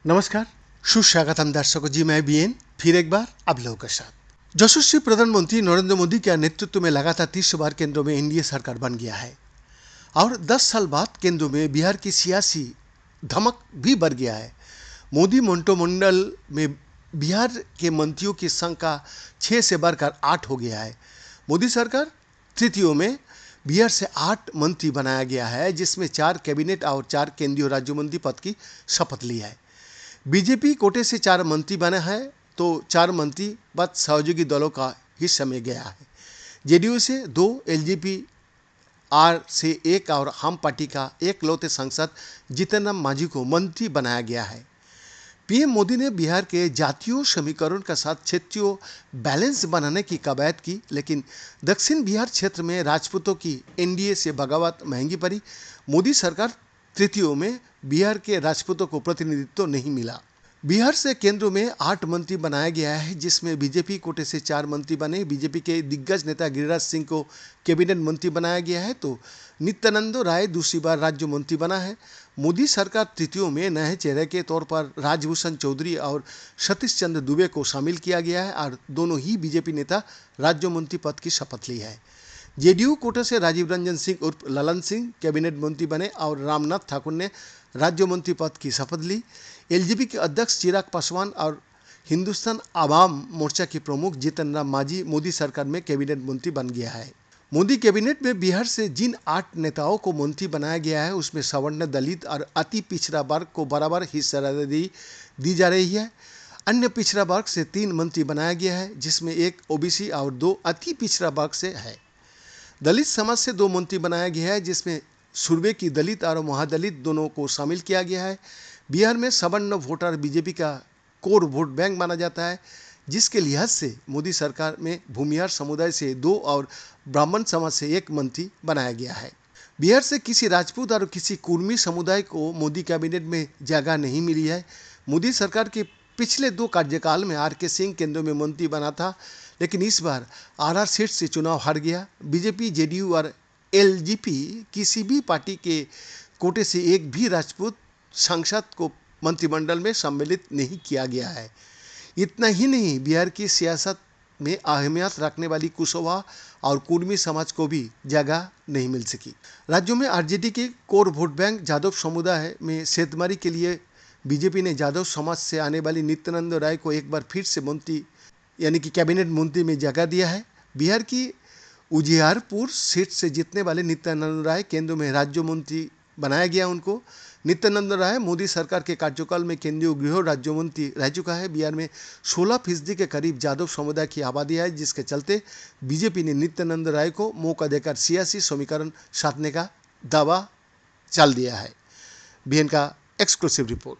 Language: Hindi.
नमस्कार, सुस्वागतम दर्शकों जी। मैं बीएन फिर एक बार आप लोगों के साथ। यशस्वी प्रधानमंत्री नरेंद्र मोदी के नेतृत्व में लगातार 30 बार केंद्र में एनडीए सरकार बन गया है और 10 साल बाद केंद्र में बिहार की सियासी धमक भी बढ़ गया है। मोदी मंत्रिमंडल में बिहार के मंत्रियों की संख्या 6 से बढ़कर 8 हो गया है। मोदी सरकार तृतीयों में बिहार से 8 मंत्री बनाया गया है, जिसमें 4 कैबिनेट और 4 केंद्रीय राज्य मंत्री पद की शपथ ली है। बीजेपी कोटे से 4 मंत्री बने हैं तो 4 मंत्री पद सहयोगी दलों का हिस्सा में गया है। जेडीयू से 2, एलजेपी आर से 1 और हम पार्टी का एकलौते सांसद जीतन राम मांझी को मंत्री बनाया गया है। पीएम मोदी ने बिहार के जातीय समीकरण के साथ क्षेत्रीय बैलेंस बनाने की कवायद की, लेकिन दक्षिण बिहार क्षेत्र में राजपूतों की एनडीए से बगावत महंगी पड़ी। मोदी सरकार तृतीयों में बिहार के राजपूतों को प्रतिनिधित्व नहीं मिला। बिहार से केंद्र में 8 मंत्री बनाया गया है, जिसमें बीजेपी कोटे से 4 मंत्री बने। बीजेपी के दिग्गज नेता गिरिराज सिंह को कैबिनेट मंत्री बनाया गया है तो नित्यानंद राय दूसरी बार राज्य मंत्री बना है। मोदी सरकार तृतीयों में नए चेहरे के तौर पर राजभूषण चौधरी और सतीश चंद्र दुबे को शामिल किया गया है और दोनों ही बीजेपी नेता राज्य मंत्री पद की शपथ ली है। जेडीयू कोटे से राजीव रंजन सिंह उर्फ ललन सिंह कैबिनेट मंत्री बने और रामनाथ ठाकुर ने राज्य मंत्री पद की शपथ ली। एलजेपी के अध्यक्ष चिराग पासवान और हिंदुस्तान आवाम मोर्चा के प्रमुख जीतन राम मांझी मोदी सरकार में कैबिनेट मंत्री बन गया है। मोदी कैबिनेट में बिहार से जिन 8 नेताओं को मंत्री बनाया गया है, उसमें सवर्ण, दलित और अति पिछड़ा वर्ग को बराबर हिस्सेदारी दी जा रही है। अन्य पिछड़ा वर्ग से 3 मंत्री बनाया गया है, जिसमें 1 ओबीसी और 2 अति पिछड़ा वर्ग से है। दलित समाज से 2 मंत्री बनाया गया है, जिसमें सूर्वे की दलित और महादलित दोनों को शामिल किया गया है। बिहार में सवर्ण वोटर बीजेपी का कोर वोट बैंक माना जाता है, जिसके लिहाज से मोदी सरकार में भूमिहार समुदाय से 2 और ब्राह्मण समाज से 1 मंत्री बनाया गया है। बिहार से किसी राजपूत और किसी कुर्मी समुदाय को मोदी कैबिनेट में जगह नहीं मिली है। मोदी सरकार के पिछले 2 कार्यकाल में आर.के. सिंह केंद्र में मंत्री बना था, लेकिन इस बार आरआर सीट से चुनाव हार गया। बीजेपी, जेडीयू और एलजेपी किसी भी पार्टी के कोटे से एक भी राजपूत सांसद को मंत्रिमंडल में सम्मिलित नहीं किया गया है। इतना ही नहीं, बिहार की सियासत में अहमियत रखने वाली कुशवाहा और कुर्मी समाज को भी जगह नहीं मिल सकी। राज्यों में आरजेडी के कोर वोट बैंक जादव समुदाय में सेंधमारी के लिए बीजेपी ने जादव समाज से आने वाली नित्यानंद राय को एक बार फिर से मंत्री यानी कि कैबिनेट मंत्री में जगह दिया है। बिहार की उजियारपुर सीट से जीतने वाले नित्यानंद राय केंद्र में राज्य मंत्री बनाया गया उनको। नित्यानंद राय मोदी सरकार के कार्यकाल में केंद्रीय गृह राज्य मंत्री रह चुका है। बिहार में 16% के करीब जादव समुदाय की आबादी है, जिसके चलते बीजेपी ने नित्यानंद राय को मौका देकर सियासी समीकरण साधने का दावा चल दिया है। बीएन का एक्सक्लूसिव रिपोर्ट।